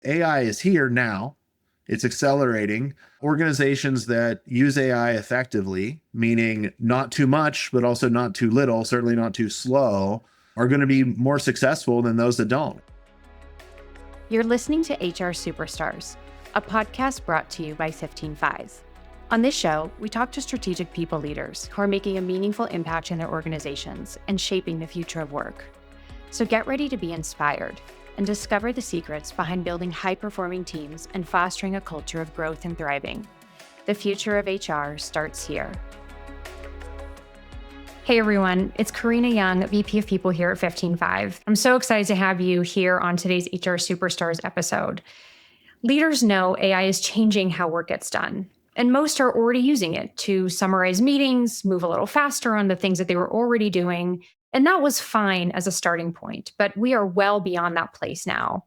AI is here now. It's accelerating. Organizations that use AI effectively, meaning not too much, but also not too little, certainly not too slow, are going to be more successful than those that don't. You're listening to HR Superstars, a podcast brought to you by 15Five. On this show, we talk to strategic people leaders who are making a meaningful impact in their organizations and shaping the future of work. So get ready to be inspired and discover the secrets behind building high-performing teams and fostering a culture of growth and thriving. The future of HR starts here. Hey everyone, it's Karina Young, VP of People here at 15Five. I'm so excited to have you here on today's HR Superstars episode. Leaders know AI is changing how work gets done, and most are already using it to summarize meetings, move a little faster on the things that they were already doing. And that was fine as a starting point, but we are well beyond that place now.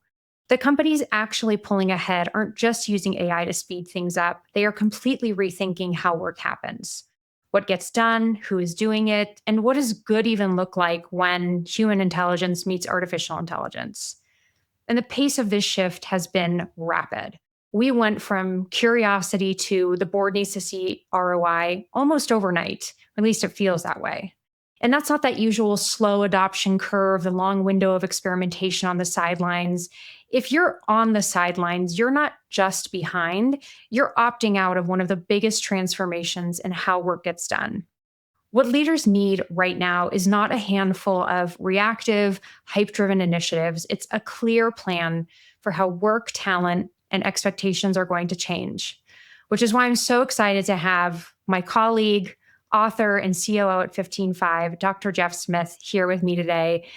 The companies actually pulling ahead aren't just using AI to speed things up. They are completely rethinking how work happens. What gets done, who is doing it, and what does good even look like when human intelligence meets artificial intelligence? And the pace of this shift has been rapid. We went from curiosity to the board needs to see ROI almost overnight. At least it feels that way. And that's not that usual slow adoption curve, the long window of experimentation on the sidelines. If you're on the sidelines, you're not just behind, you're opting out of one of the biggest transformations in how work gets done. What leaders need right now is not a handful of reactive, hype-driven initiatives. It's a clear plan for how work, talent, and expectations are going to change, which is why I'm so excited to have my colleague, author and COO at 15Five, Dr. Jeff Smith, here with me today,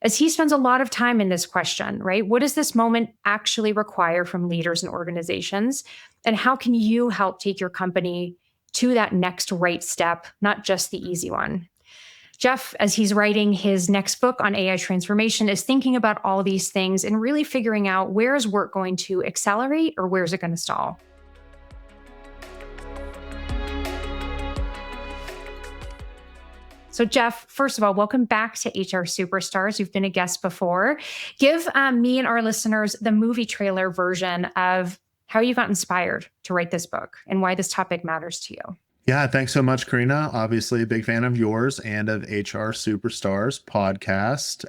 as he spends a lot of time in this question, right? What does this moment actually require from leaders and organizations? And how can you help take your company to that next right step, not just the easy one? Jeff, as he's writing his next book on AI transformation, is thinking about all these things and really figuring out where is work going to accelerate or where is it going to stall? So Jeff, first of all, welcome back to HR Superstars. You've been a guest before. Give me and our listeners the movie trailer version of how you got inspired to write this book and why this topic matters to you. Yeah, thanks so much, Karina. Obviously, a big fan of yours and of HR Superstars podcast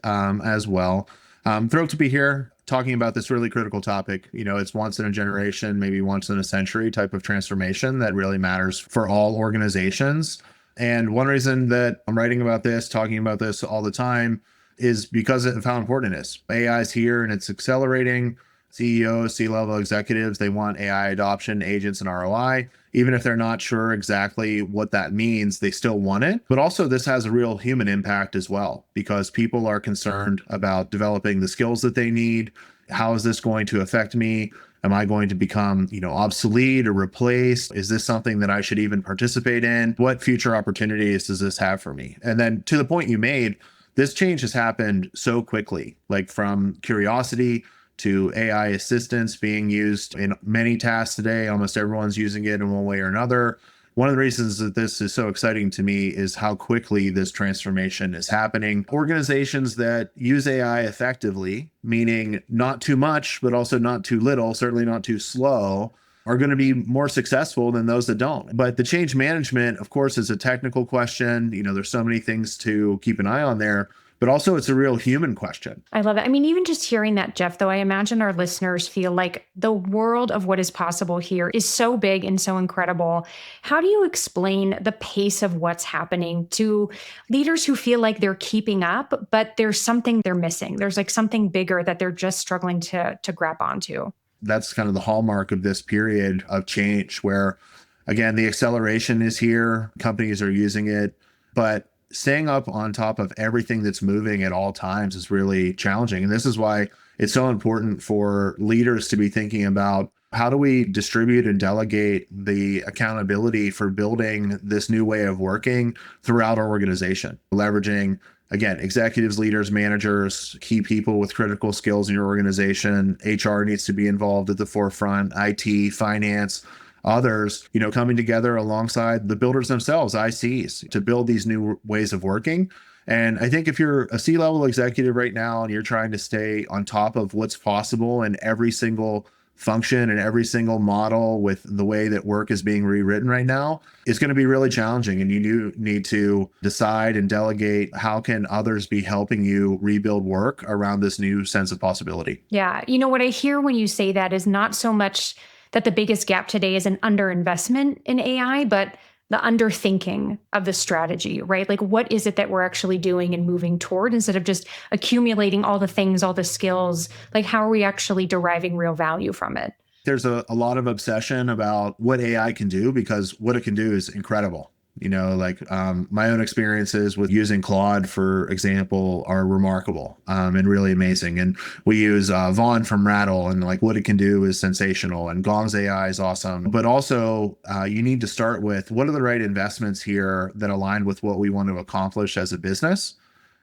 as well. I'm thrilled to be here talking about this really critical topic. You know, it's once in a generation, maybe once in a century type of transformation that really matters for all organizations. And one reason that I'm writing about this, talking about this all the time, is because of how important it is. AI is here and it's accelerating. CEOs, C-level executives, they want AI adoption, agents, and ROI. Even if they're not sure exactly what that means, they still want it. But also this has a real human impact as well, because people are concerned about developing the skills that they need. How is this going to affect me? Am I going to become, obsolete or replaced? Is this something that I should even participate in? What future opportunities does this have for me? And then to the point you made, this change has happened so quickly, like from curiosity to AI assistance being used in many tasks today. Almost everyone's using it in one way or another. One of the reasons that this is so exciting to me is how quickly this transformation is happening. Organizations that use AI effectively, meaning not too much, but also not too little, certainly not too slow, are going to be more successful than those that don't. But the change management, of course, is a technical question. There's so many things to keep an eye on there. But also it's a real human question. I love it. I mean, even just hearing that, Jeff, though, I imagine our listeners feel like the world of what is possible here is so big and so incredible. How do you explain the pace of what's happening to leaders who feel like they're keeping up, but there's something they're missing? There's like something bigger that they're just struggling to grab onto. That's kind of the hallmark of this period of change where, again, the acceleration is here. Companies are using it, but staying up on top of everything that's moving at all times is really challenging. And this is why it's so important for leaders to be thinking about how do we distribute and delegate the accountability for building this new way of working throughout our organization, leveraging, again, executives, leaders, managers, key people with critical skills in your organization. HR needs to be involved at the forefront, IT, finance, others, coming together alongside the builders themselves, ICs, to build these new ways of working. And I think if you're a C-level executive right now and you're trying to stay on top of what's possible in every single function and every single model with the way that work is being rewritten right now, it's going to be really challenging. And you do need to decide and delegate how can others be helping you rebuild work around this new sense of possibility. Yeah. You know, what I hear when you say that is not so much that the biggest gap today is an underinvestment in AI, but the underthinking of the strategy, right? Like, what is it that we're actually doing and moving toward instead of just accumulating all the things, all the skills? Like, how are we actually deriving real value from it? There's a lot of obsession about what AI can do because what it can do is incredible. My own experiences with using Claude, for example, are remarkable and really amazing. And we use Vaughn from Rattle, and like what it can do is sensational. And Gong's AI is awesome. But also, you need to start with what are the right investments here that align with what we want to accomplish as a business,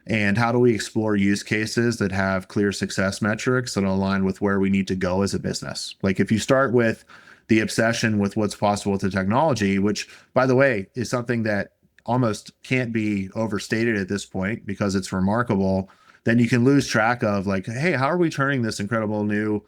and how do we explore use cases that have clear success metrics that align with where we need to go as a business. Like if you start with the obsession with what's possible with the technology, which, by the way, is something that almost can't be overstated at this point because it's remarkable, then you can lose track of like, hey, how are we turning this incredible new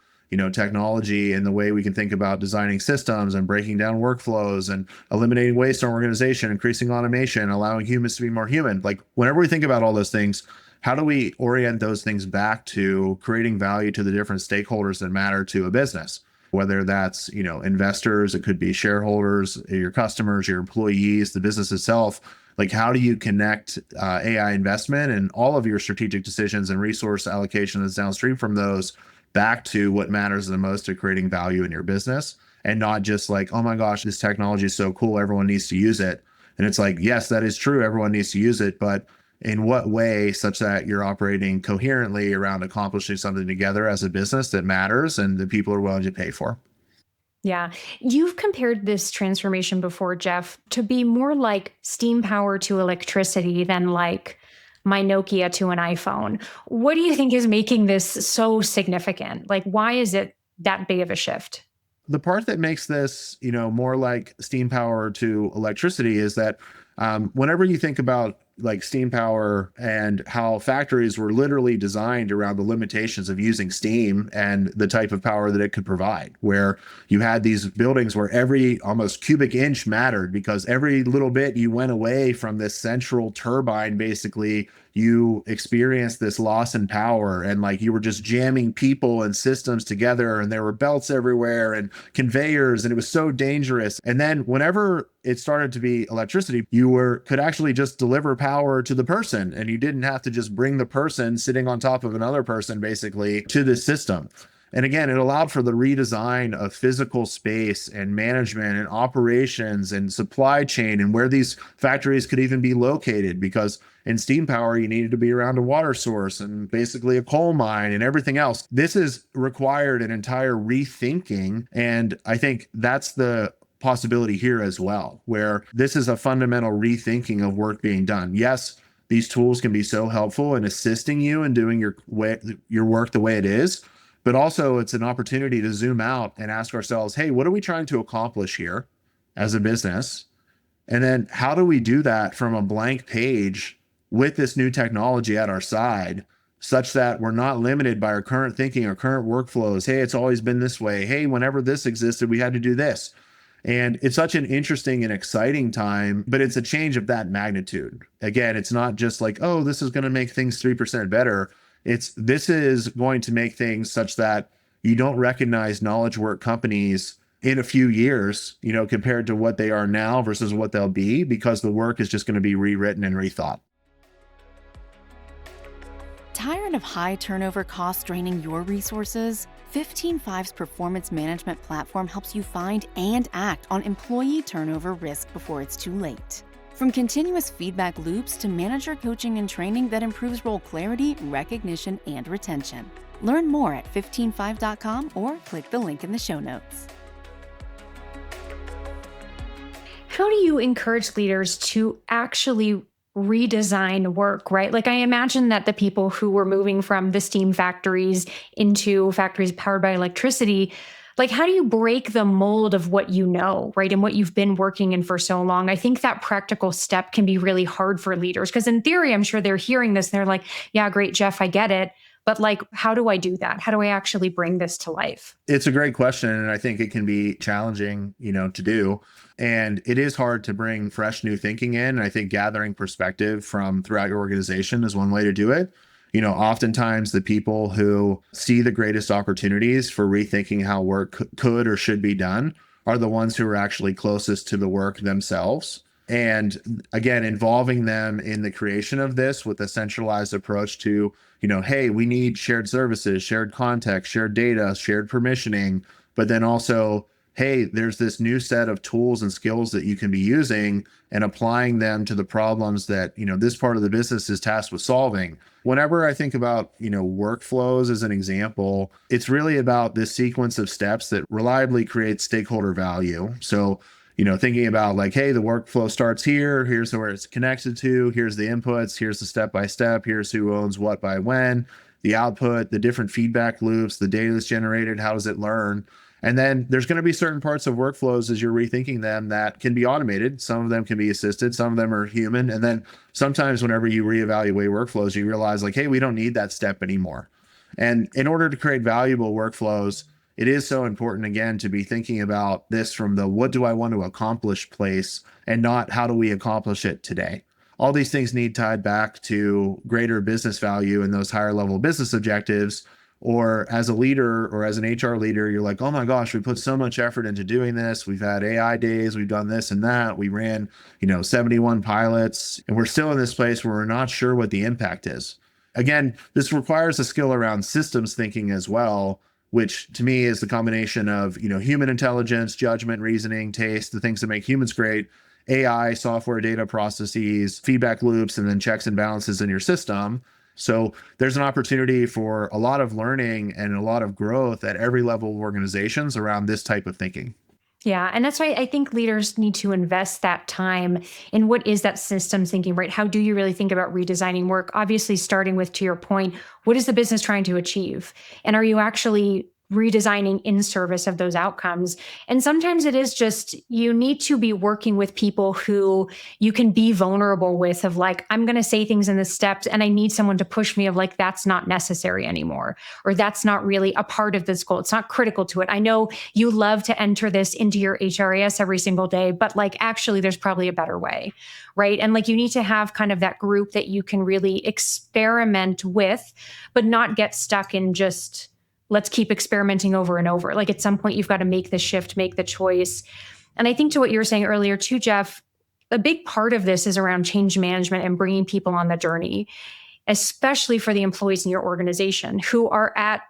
technology and the way we can think about designing systems and breaking down workflows and eliminating waste in our organization, increasing automation, allowing humans to be more human. Like whenever we think about all those things, how do we orient those things back to creating value to the different stakeholders that matter to a business? Whether that's, investors, it could be shareholders, your customers, your employees, the business itself. Like, how do you connect AI investment and all of your strategic decisions and resource allocation that's downstream from those back to what matters the most to creating value in your business, and not just like, oh my gosh, this technology is so cool, everyone needs to use it. And it's like, yes, that is true, everyone needs to use it, but in what way such that you're operating coherently around accomplishing something together as a business that matters and that people are willing to pay for. Yeah. You've compared this transformation before, Jeff, to be more like steam power to electricity than like my Nokia to an iPhone. What do you think is making this so significant? Like, why is it that big of a shift? The part that makes this, more like steam power to electricity is that whenever you think about like steam power and how factories were literally designed around the limitations of using steam and the type of power that it could provide, where you had these buildings where every almost cubic inch mattered because every little bit you went away from this central turbine, basically you experienced this loss in power, and like you were just jamming people and systems together, and there were belts everywhere and conveyors, and it was so dangerous. And then whenever it started to be electricity, you could actually just deliver power to the person, and you didn't have to just bring the person sitting on top of another person basically to the system. And again, it allowed for the redesign of physical space and management and operations and supply chain and where these factories could even be located, because in steam power, you needed to be around a water source and basically a coal mine and everything else. This has required an entire rethinking. And I think that's the possibility here as well, where this is a fundamental rethinking of work being done. Yes, these tools can be so helpful in assisting you in doing your work the way it is, but also it's an opportunity to zoom out and ask ourselves, hey, what are we trying to accomplish here as a business? And then how do we do that from a blank page with this new technology at our side, such that we're not limited by our current thinking or current workflows? Hey, it's always been this way. Hey, whenever this existed, we had to do this. And it's such an interesting and exciting time, but it's a change of that magnitude. Again, it's not just like, oh, this is going to make things 3% better. This is going to make things such that you don't recognize knowledge work companies in a few years, compared to what they are now versus what they'll be, because the work is just going to be rewritten and rethought. Tired of high turnover costs draining your resources? 15Five's performance management platform helps you find and act on employee turnover risk before it's too late. From continuous feedback loops to manager coaching and training that improves role clarity, recognition, and retention. Learn more at 15five.com or click the link in the show notes. How do you encourage leaders to actually redesign work, right? Like I imagine that the people who were moving from the steam factories into factories powered by electricity, like how do you break the mold of what you know, right? And what you've been working in for so long? I think that practical step can be really hard for leaders because in theory, I'm sure they're hearing this and they're like, yeah, great, Jeff, I get it. But like, how do I do that? How do I actually bring this to life? It's a great question, and I think it can be challenging, to do. And it is hard to bring fresh new thinking in. And I think gathering perspective from throughout your organization is one way to do it. Oftentimes the people who see the greatest opportunities for rethinking how work could or should be done are the ones who are actually closest to the work themselves. And again, involving them in the creation of this with a centralized approach to, hey, we need shared services, shared context, shared data, shared permissioning, but then also, hey, there's this new set of tools and skills that you can be using and applying them to the problems that, this part of the business is tasked with solving. Whenever I think about, workflows as an example, it's really about this sequence of steps that reliably create stakeholder value. So, thinking about like, hey, the workflow starts here, here's where it's connected to, here's the inputs, here's the step-by-step, here's who owns what by when, the output, the different feedback loops, the data that's generated, how does it learn? And then there's going to be certain parts of workflows as you're rethinking them that can be automated. Some of them can be assisted, some of them are human. And then sometimes whenever you reevaluate workflows, you realize like, hey, we don't need that step anymore. And in order to create valuable workflows, it is so important, again, to be thinking about this from the what do I want to accomplish place and not how do we accomplish it today. All these things need tied back to greater business value and those higher level business objectives. Or as a leader or as an HR leader, you're like, oh my gosh, we put so much effort into doing this. We've had AI days, we've done this and that. We ran, 71 pilots, and we're still in this place where we're not sure what the impact is. Again, this requires a skill around systems thinking as well, which to me is the combination of, human intelligence, judgment, reasoning, taste, the things that make humans great, AI, software, data processes, feedback loops, and then checks and balances in your system. So there's an opportunity for a lot of learning and a lot of growth at every level of organizations around this type of thinking. Yeah. And that's why I think leaders need to invest that time in what is that systems thinking, right? How do you really think about redesigning work? Obviously, starting with, to your point, what is the business trying to achieve? And are you actually redesigning in service of those outcomes? And sometimes it is just, you need to be working with people who you can be vulnerable with of like, I'm going to say things in the steps and I need someone to push me of like, that's not necessary anymore, or that's not really a part of this goal. It's not critical to it. I know you love to enter this into your HRIS every single day, but like, actually there's probably a better way, right? And like, you need to have kind of that group that you can really experiment with, but not get stuck in just, let's keep experimenting over and over. Like at some point, you've got to make the shift, make the choice. And I think to what you were saying earlier too, Jeff, a big part of this is around change management and bringing people on the journey, especially for the employees in your organization who are at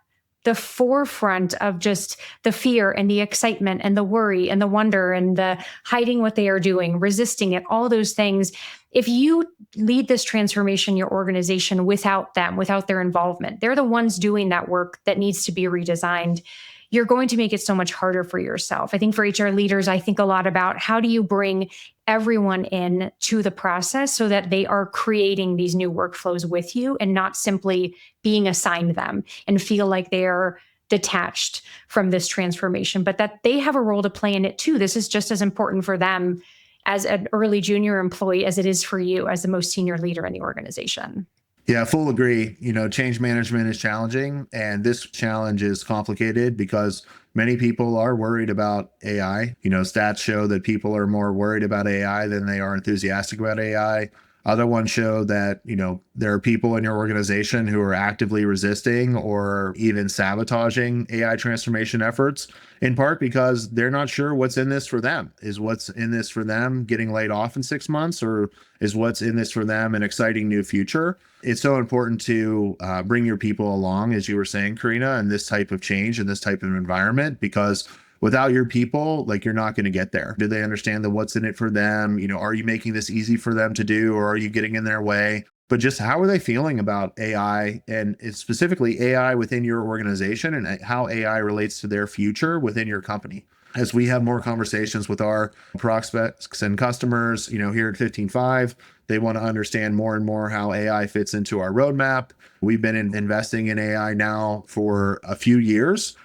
the forefront of just the fear and the excitement and the worry and the wonder and the hiding what they are doing, resisting it, all those things. If you lead this transformation in your organization without them, without their involvement, they're the ones doing that work that needs to be redesigned. You're going to make it so much harder for yourself. I think for HR leaders, I think a lot about how do you bring everyone in to the process so that they are creating these new workflows with you and not simply being assigned them and feel like they're detached from this transformation, but that they have a role to play in it too. This is just as important for them as an early junior employee as it is for you as the most senior leader in the organization. Yeah, full agree. Change management is challenging, and this challenge is complicated because many people are worried about AI. Stats show that people are more worried about AI than they are enthusiastic about AI. Other ones show that, there are people in your organization who are actively resisting or even sabotaging AI transformation efforts, in part because they're not sure what's in this for them. Is what's in this for them getting laid off in 6 months, or is what's in this for them an exciting new future? It's so important to bring your people along, as you were saying, Karina, in this type of change, in this type of environment, because without your people, like, you're not going to get there. Do they understand the what's in it for them? Are you making this easy for them to do, or are you getting in their way? But just how are they feeling about AI, and specifically AI within your organization, and how AI relates to their future within your company? As we have more conversations with our prospects and customers, here at 15.5, They want to understand more and more how AI fits into our roadmap. We've been investing in AI now for a few years,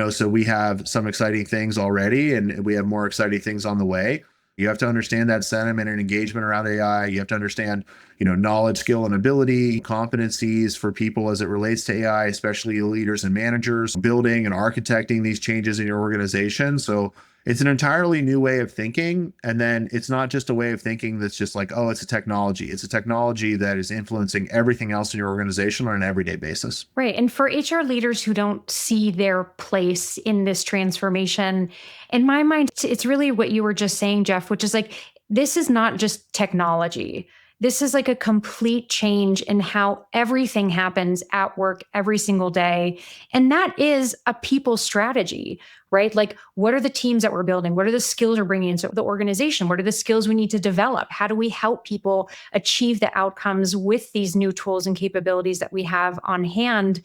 so we have some exciting things already and we have more exciting things on the way. You have to understand that sentiment and engagement around AI. You have to understand, knowledge, skill, and ability, competencies for people as it relates to AI, especially leaders and managers, building and architecting these changes in your organization. So it's an entirely new way of thinking. And then it's not just a way of thinking that's just like, oh, it's a technology. It's a technology that is influencing everything else in your organization on an everyday basis. Right. And for HR leaders who don't see their place in this transformation, in my mind, it's really what you were just saying, Jeff, which is like, this is not just technology. This is like a complete change in how everything happens at work every single day. And that is a people strategy, right? Like, what are the teams that we're building? What are the skills we're bringing into the organization? What are the skills we need to develop? How do we help people achieve the outcomes with these new tools and capabilities that we have on hand?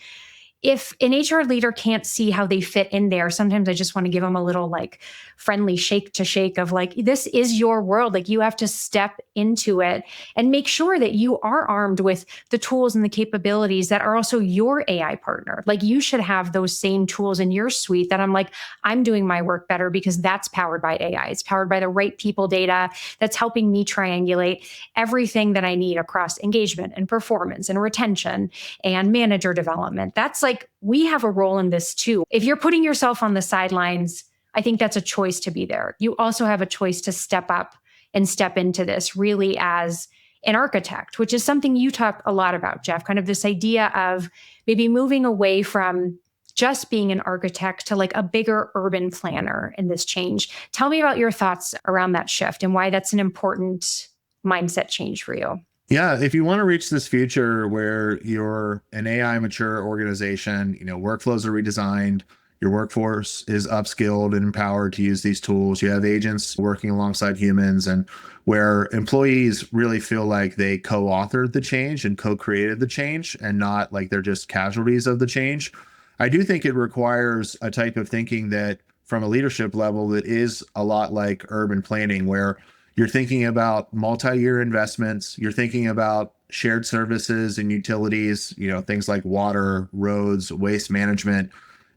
If an HR leader can't see how they fit in there, sometimes I just want to give them a little like friendly shake to shake of like, this is your world. Like, you have to step into it and make sure that you are armed with the tools and the capabilities that are also your AI partner. Like, you should have those same tools in your suite that I'm like, I'm doing my work better because that's powered by AI. It's powered by the right people data that's helping me triangulate everything that I need across engagement and performance and retention and manager development. That's like, we have a role in this too. If you're putting yourself on the sidelines, I think that's a choice to be there. You also have a choice to step up and step into this really as an architect, which is something you talk a lot about, Jeff, kind of this idea of maybe moving away from just being an architect to like a bigger urban planner in this change. Tell me about your thoughts around that shift and why that's an important mindset change for you. Yeah, if you want to reach this future where you're an AI mature organization, workflows are redesigned, your workforce is upskilled and empowered to use these tools, you have agents working alongside humans, and where employees really feel like they co-authored the change and co-created the change and not like they're just casualties of the change. I do think it requires a type of thinking that from a leadership level that is a lot like urban planning, where you're thinking about multi-year investments. You're thinking about shared services and utilities, things like water, roads, waste management.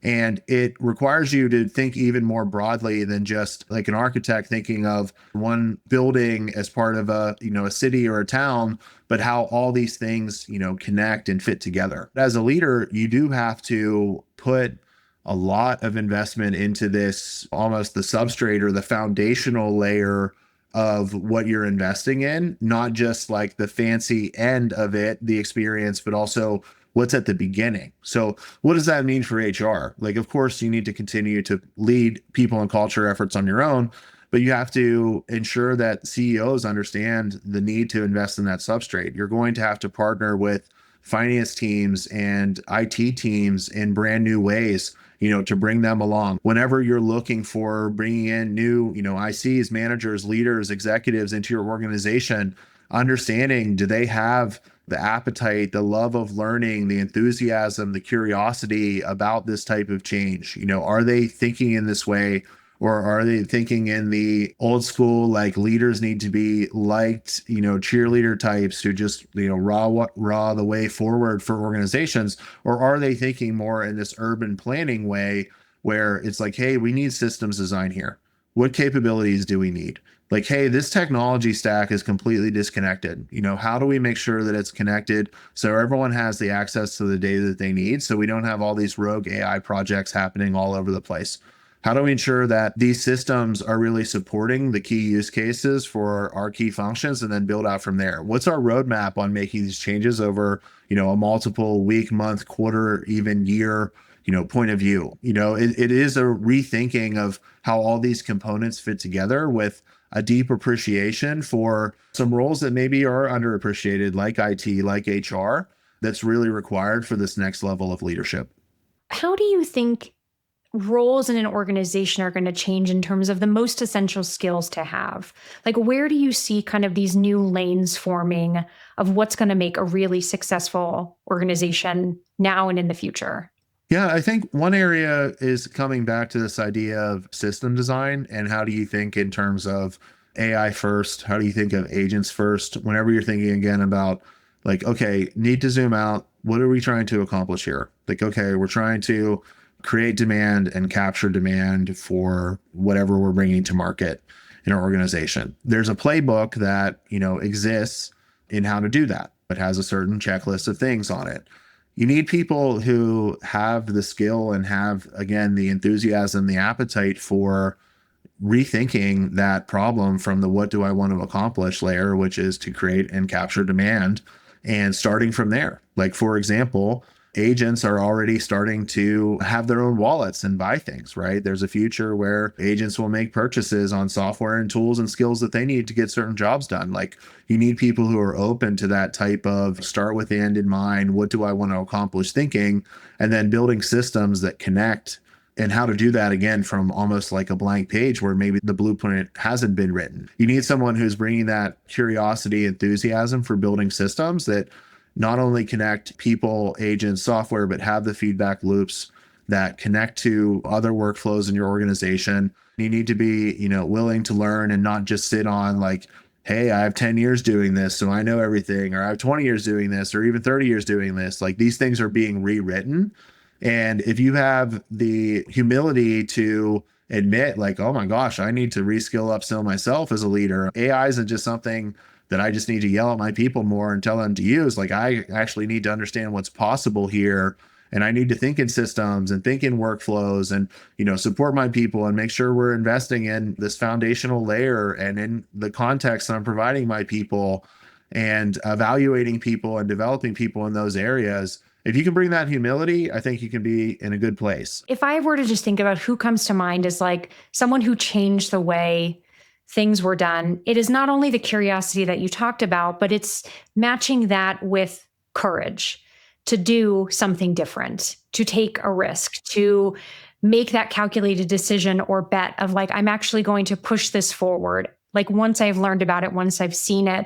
And it requires you to think even more broadly than just like an architect thinking of one building as part of a city or a town, but how all these things, connect and fit together. As a leader, you do have to put a lot of investment into this, almost the substrate or the foundational layer of what you're investing in, not just like the fancy end of it, the experience, but also what's at the beginning. So what does that mean for HR? Like, of course, you need to continue to lead people and culture efforts on your own, but you have to ensure that CEOs understand the need to invest in that substrate. You're going to have to partner with finance teams and IT teams in brand new ways, to bring them along. Whenever you're looking for bringing in new, ICs, managers, leaders, executives into your organization, understanding, do they have the appetite, the love of learning, the enthusiasm, the curiosity about this type of change? Are they thinking in this way? Or are they thinking in the old school, like leaders need to be liked, cheerleader types who just, raw the way forward for organizations? Or are they thinking more in this urban planning way where it's like, hey, we need systems design here. What capabilities do we need? Like, hey, this technology stack is completely disconnected. How do we make sure that it's connected so everyone has the access to the data that they need so we don't have all these rogue AI projects happening all over the place? How do we ensure that these systems are really supporting the key use cases for our key functions and then build out from there? What's our roadmap on making these changes over, a multiple week, month, quarter, even year, point of view? It is a rethinking of how all these components fit together with a deep appreciation for some roles that maybe are underappreciated, like IT, like HR, that's really required for this next level of leadership. How do you think roles in an organization are going to change in terms of the most essential skills to have? Like, where do you see kind of these new lanes forming of what's going to make a really successful organization now and in the future? Yeah, I think one area is coming back to this idea of system design and how do you think in terms of AI first? How do you think of agents first? Whenever you're thinking again about like, okay, need to zoom out. What are we trying to accomplish here? Like, okay, we're trying to create demand and capture demand for whatever we're bringing to market in our organization. There's a playbook that, exists in how to do that. It has a certain checklist of things on it. You need people who have the skill and have, again, the enthusiasm, the appetite for rethinking that problem from the what do I want to accomplish layer, which is to create and capture demand, and starting from there. Like, for example, agents are already starting to have their own wallets and buy things, right? There's a future where agents will make purchases on software and tools and skills that they need to get certain jobs done. Like, you need people who are open to that type of start with the end in mind. What do I want to accomplish thinking? And then building systems that connect, and how to do that again from almost like a blank page where maybe the blueprint hasn't been written. You need someone who's bringing that curiosity, enthusiasm for building systems that not only connect people, agents, software, but have the feedback loops that connect to other workflows in your organization. You need to be, willing to learn and not just sit on like, hey, I have 10 years doing this, so I know everything, or I have 20 years doing this, or even 30 years doing this. Like, these things are being rewritten. And if you have the humility to admit like, oh my gosh, I need to reskill, upskill myself as a leader. AI isn't just something that I just need to yell at my people more and tell them to use. Like, I actually need to understand what's possible here. And I need to think in systems and think in workflows and, support my people and make sure we're investing in this foundational layer and in the context that I'm providing my people and evaluating people and developing people in those areas. If you can bring that humility, I think you can be in a good place. If I were to just think about who comes to mind as like someone who changed the way things were done, it is not only the curiosity that you talked about, but it's matching that with courage to do something different, to take a risk, to make that calculated decision or bet of like, I'm actually going to push this forward. Like, once I've learned about it, once I've seen it.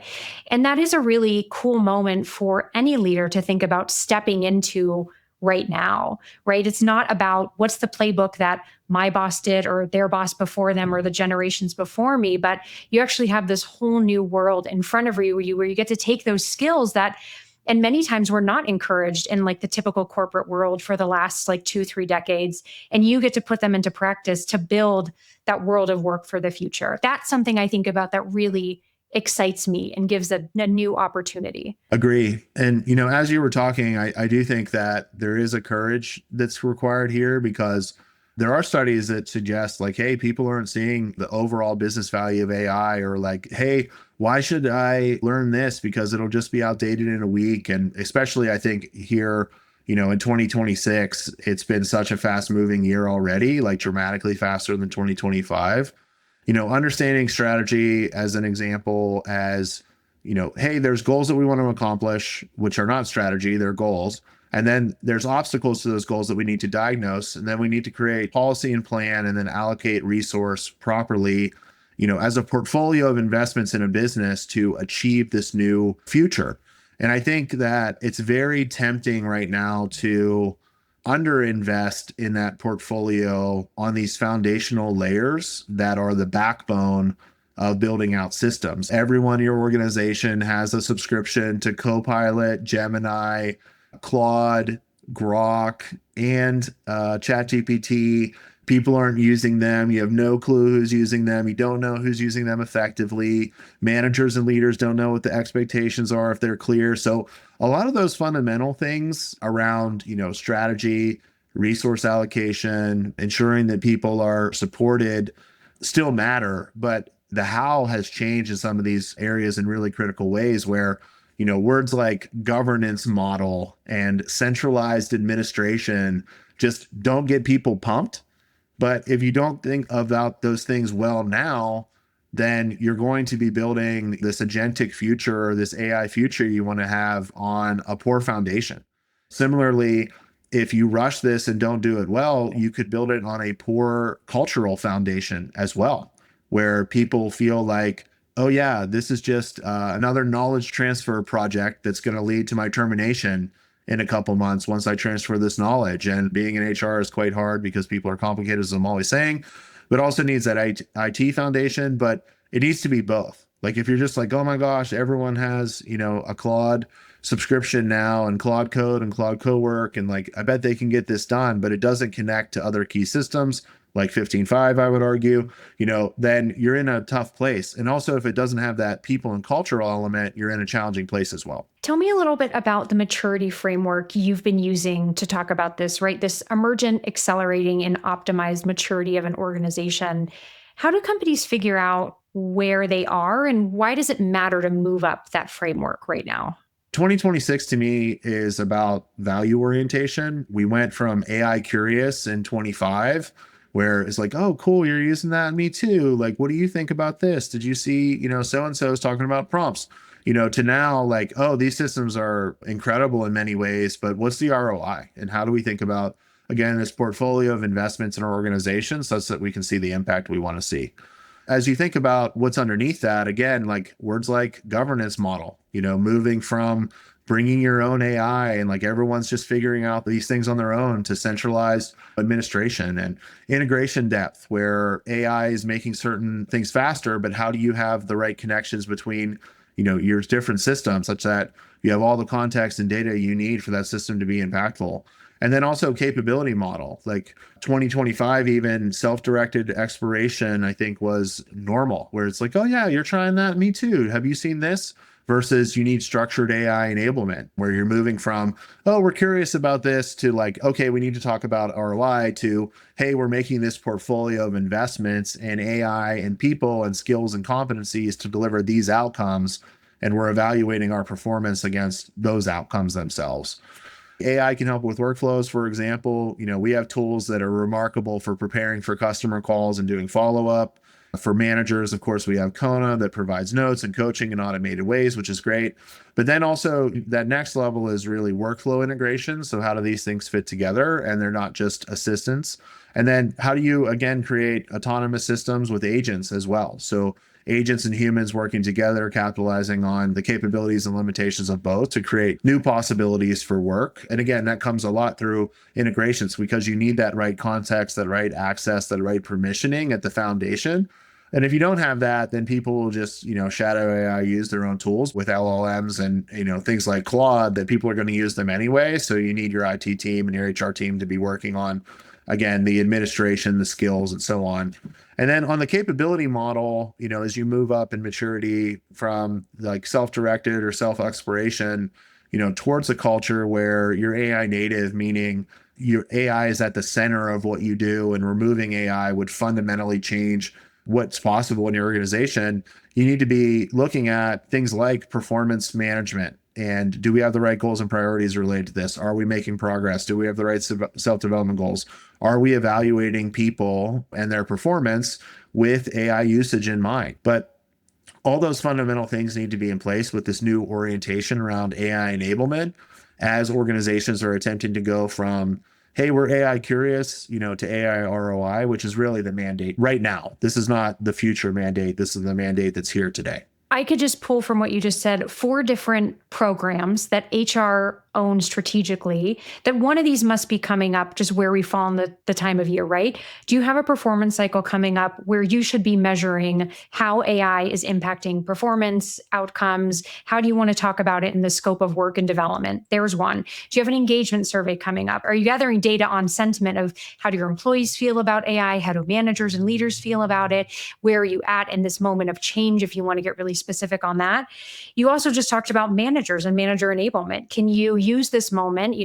And that is a really cool moment for any leader to think about stepping into right now, right? It's not about what's the playbook that my boss did or their boss before them or the generations before me, but you actually have this whole new world in front of you where you get to take those skills that, and many times we're not encouraged in like the typical corporate world for the last like 2-3 decades. And you get to put them into practice to build that world of work for the future. That's something I think about that really excites me and gives a new opportunity. Agree. And, as you were talking, I do think that there is a courage that's required here, because there are studies that suggest like, hey, people aren't seeing the overall business value of AI, or like, hey, why should I learn this? Because it'll just be outdated in a week. And especially, I think here, in 2026, it's been such a fast moving year already, like dramatically faster than 2025. Understanding strategy as an example, as, hey, there's goals that we want to accomplish, which are not strategy, they're goals. And then there's obstacles to those goals that we need to diagnose. And then we need to create policy and plan and then allocate resource properly, as a portfolio of investments in a business to achieve this new future. And I think that it's very tempting right now to underinvest in that portfolio on these foundational layers that are the backbone of building out systems. Everyone in your organization has a subscription to Copilot, Gemini, Claude, Grok, and ChatGPT. People aren't using them. You have no clue who's using them. You don't know who's using them effectively. Managers and leaders don't know what the expectations are, if they're clear. So a lot of those fundamental things around, strategy, resource allocation, ensuring that people are supported still matter. But the how has changed in some of these areas in really critical ways where, words like governance model and centralized administration just don't get people pumped. But if you don't think about those things well now, then you're going to be building this agentic future or this AI future you want to have on a poor foundation. Similarly, if you rush this and don't do it well, you could build it on a poor cultural foundation as well, where people feel like, oh yeah, this is just another knowledge transfer project that's going to lead to my termination in a couple months once I transfer this knowledge. And being in HR is quite hard because people are complicated, as I'm always saying, but also needs that IT foundation. But It needs to be both. Like if you're just like, oh my gosh, everyone has, a Claude subscription now and Claude Code and Claude Cowork, and like I bet they can get this done, but it doesn't connect to other key systems like 15.5, I would argue, then you're in a tough place. And also if it doesn't have that people and cultural element, you're in a challenging place as well. Tell me a little bit about the maturity framework you've been using to talk about this, right? This emergent, accelerating, and optimized maturity of an organization. How do companies figure out where they are, and why does it matter to move up that framework right now? 2026 to me is about value orientation. We went from AI curious in 25, where it's like, oh, cool, you're using that. Me too. Like, what do you think about this? Did you see, so and so is talking about prompts, to now like, oh, these systems are incredible in many ways, but what's the ROI? And how do we think about, again, this portfolio of investments in our organization such that we can see the impact we want to see? As you think about what's underneath that, again, like words like governance model, moving from bringing your own AI and like everyone's just figuring out these things on their own to centralized administration and integration depth, where AI is making certain things faster, but how do you have the right connections between, your different systems such that you have all the context and data you need for that system to be impactful? And then also capability model, like 2025, even self-directed exploration, I think was normal, where it's like, oh yeah, you're trying that. Me too. Have you seen this? Versus you need structured AI enablement, where you're moving from, oh, we're curious about this to like, okay, we need to talk about ROI to, hey, we're making this portfolio of investments in AI and people and skills and competencies to deliver these outcomes. And we're evaluating our performance against those outcomes themselves. AI can help with workflows, for example. We have tools that are remarkable for preparing for customer calls and doing follow-up. For managers, of course, we have Kona that provides notes and coaching in automated ways, which is great. But then also that next level is really workflow integration. So how do these things fit together? And they're not just assistants. And then how do you, again, create autonomous systems with agents as well? So agents and humans working together, capitalizing on the capabilities and limitations of both to create new possibilities for work. And again, that comes a lot through integrations, because you need that right context, that right access, that right permissioning at the foundation. And if you don't have that, then people will just, shadow AI, use their own tools with LLMs and, things like Claude, that people are going to use them anyway. So you need your IT team and your HR team to be working on, again, the administration, the skills, and so on. And then on the capability model, as you move up in maturity from like self-directed or self-exploration, towards a culture where you're AI native, meaning your AI is at the center of what you do, and removing AI would fundamentally change what's possible in your organization. You need to be looking at things like performance management. And do we have the right goals and priorities related to this? Are we making progress? Do we have the right self-development goals? Are we evaluating people and their performance with AI usage in mind? But all those fundamental things need to be in place with this new orientation around AI enablement, as organizations are attempting to go from, hey, we're AI curious, to AI ROI, which is really the mandate right now. This is not the future mandate. This is the mandate that's here today. I could just pull from what you just said 4 different programs that HR owns strategically, that one of these must be coming up just where we fall in the time of year, right? Do you have a performance cycle coming up where you should be measuring how AI is impacting performance, outcomes? How do you want to talk about it in the scope of work and development? There's one. Do you have an engagement survey coming up? Are you gathering data on sentiment of how do your employees feel about AI? How do managers and leaders feel about it? Where are you at in this moment of change, if you want to get really specific on that? You also just talked about managers and manager enablement. Can you use this moment,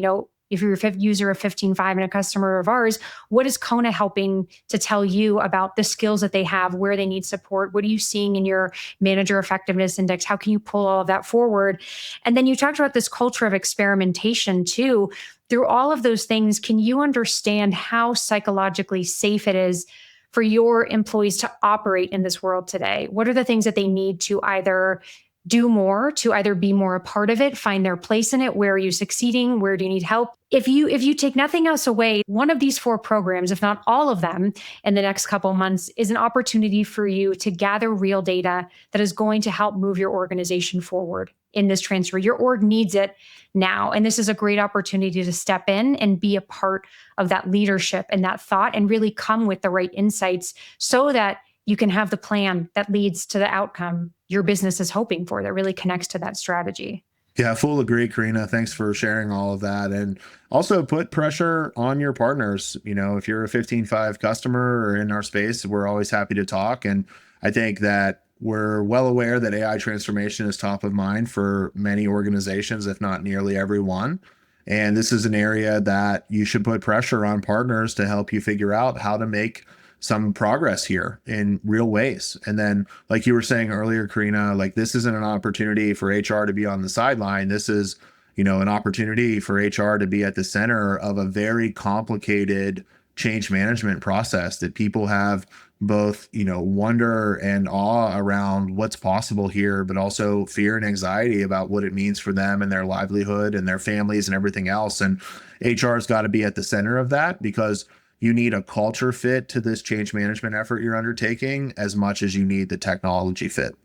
if you're a user of 15.5 and a customer of ours, what is Kona helping to tell you about the skills that they have, where they need support? What are you seeing in your manager effectiveness index? How can you pull all of that forward? And then you talked about this culture of experimentation too. Through all of those things, can you understand how psychologically safe it is for your employees to operate in this world today? What are the things that they need to either do more, to either be more a part of it, find their place in it? Where are you succeeding? Where do you need help? If you take nothing else away, one of these 4 programs, if not all of them, in the next couple of months is an opportunity for you to gather real data that is going to help move your organization forward in this transfer. Your org needs it now. And this is a great opportunity to step in and be a part of that leadership and that thought, and really come with the right insights so that you can have the plan that leads to the outcome your business is hoping for, that really connects to that strategy. Yeah, full agree, Karina. Thanks for sharing all of that. And also put pressure on your partners. If you're a 15.5 customer or in our space, we're always happy to talk. And I think that we're well aware that AI transformation is top of mind for many organizations, if not nearly everyone. And this is an area that you should put pressure on partners to help you figure out how to make some progress here in real ways. And then, like you were saying earlier, Karina, like this isn't an opportunity for HR to be on the sideline. This is, an opportunity for HR to be at the center of a very complicated change management process that people have both, wonder and awe around what's possible here, but also fear and anxiety about what it means for them and their livelihood and their families and everything else. And HR's got to be at the center of that, because you need a culture fit to this change management effort you're undertaking as much as you need the technology fit.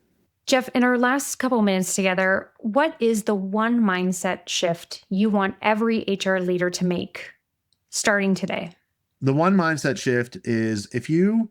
Jeff, in our last couple minutes together, what is the one mindset shift you want every HR leader to make starting today? The one mindset shift is, if you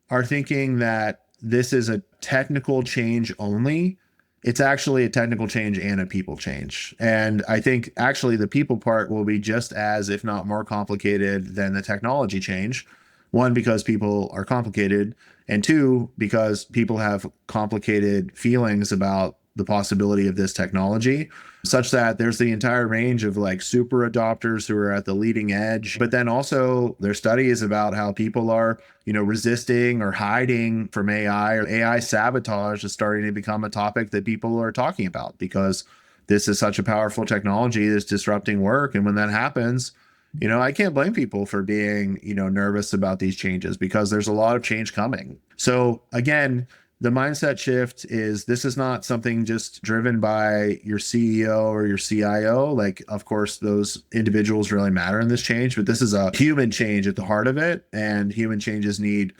are thinking that this is a technical change only, it's actually a technical change and a people change. And I think actually the people part will be just as, if not more complicated than the technology change. One, because people are complicated, and two, because people have complicated feelings about the possibility of this technology, such that there's the entire range of like super adopters who are at the leading edge. But then also there's studies about how people are, resisting or hiding from AI, or AI sabotage is starting to become a topic that people are talking about, because this is such a powerful technology that's disrupting work. And when that happens, I can't blame people for being, nervous about these changes, because there's a lot of change coming. So again, the mindset shift is, this is not something just driven by your CEO or your CIO. Like, of course, those individuals really matter in this change, but this is a human change at the heart of it. And human changes need,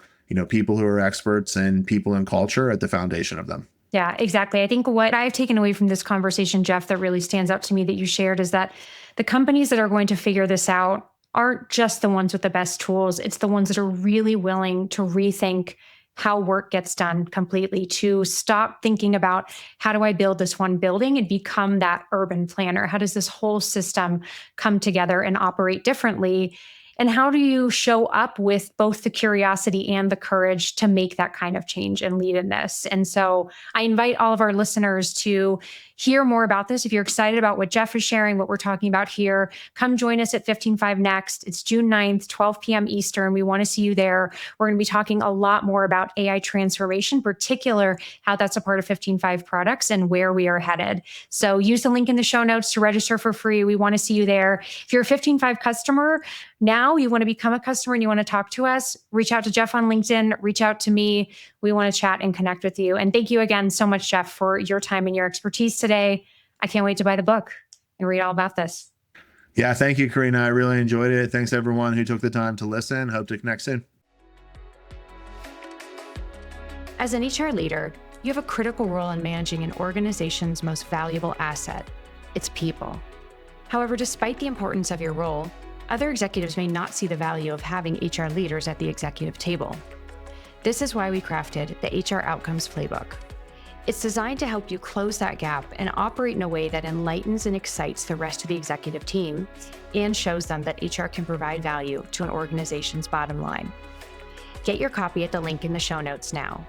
people who are experts and people in culture at the foundation of them. Yeah, exactly. I think what I've taken away from this conversation, Jeff, that really stands out to me that you shared is that the companies that are going to figure this out aren't just the ones with the best tools. It's the ones that are really willing to rethink how work gets done completely, to stop thinking about how do I build this one building and become that urban planner? How does this whole system come together and operate differently? And how do you show up with both the curiosity and the courage to make that kind of change and lead in this? And so I invite all of our listeners to hear more about this. If you're excited about what Jeff is sharing, what we're talking about here, come join us at 15.5 Next. It's June 9th, 12 p.m. Eastern. We want to see you there. We're going to be talking a lot more about AI transformation, particular how that's a part of 15.5 products and where we are headed. So use the link in the show notes to register for free. We want to see you there. If you're a 15.5 customer, now you want to become a customer and you want to talk to us, reach out to Jeff on LinkedIn, reach out to me. We want to chat and connect with you. And thank you again so much, Jeff, for your time and your expertise today. I can't wait to buy the book and read all about this. Yeah, thank you, Karina. I really enjoyed it. Thanks everyone who took the time to listen. Hope to connect soon. As an HR leader, you have a critical role in managing an organization's most valuable asset, its people. However, despite the importance of your role, other executives may not see the value of having HR leaders at the executive table. This is why we crafted the HR Outcomes Playbook. It's designed to help you close that gap and operate in a way that enlightens and excites the rest of the executive team and shows them that HR can provide value to an organization's bottom line. Get your copy at the link in the show notes now.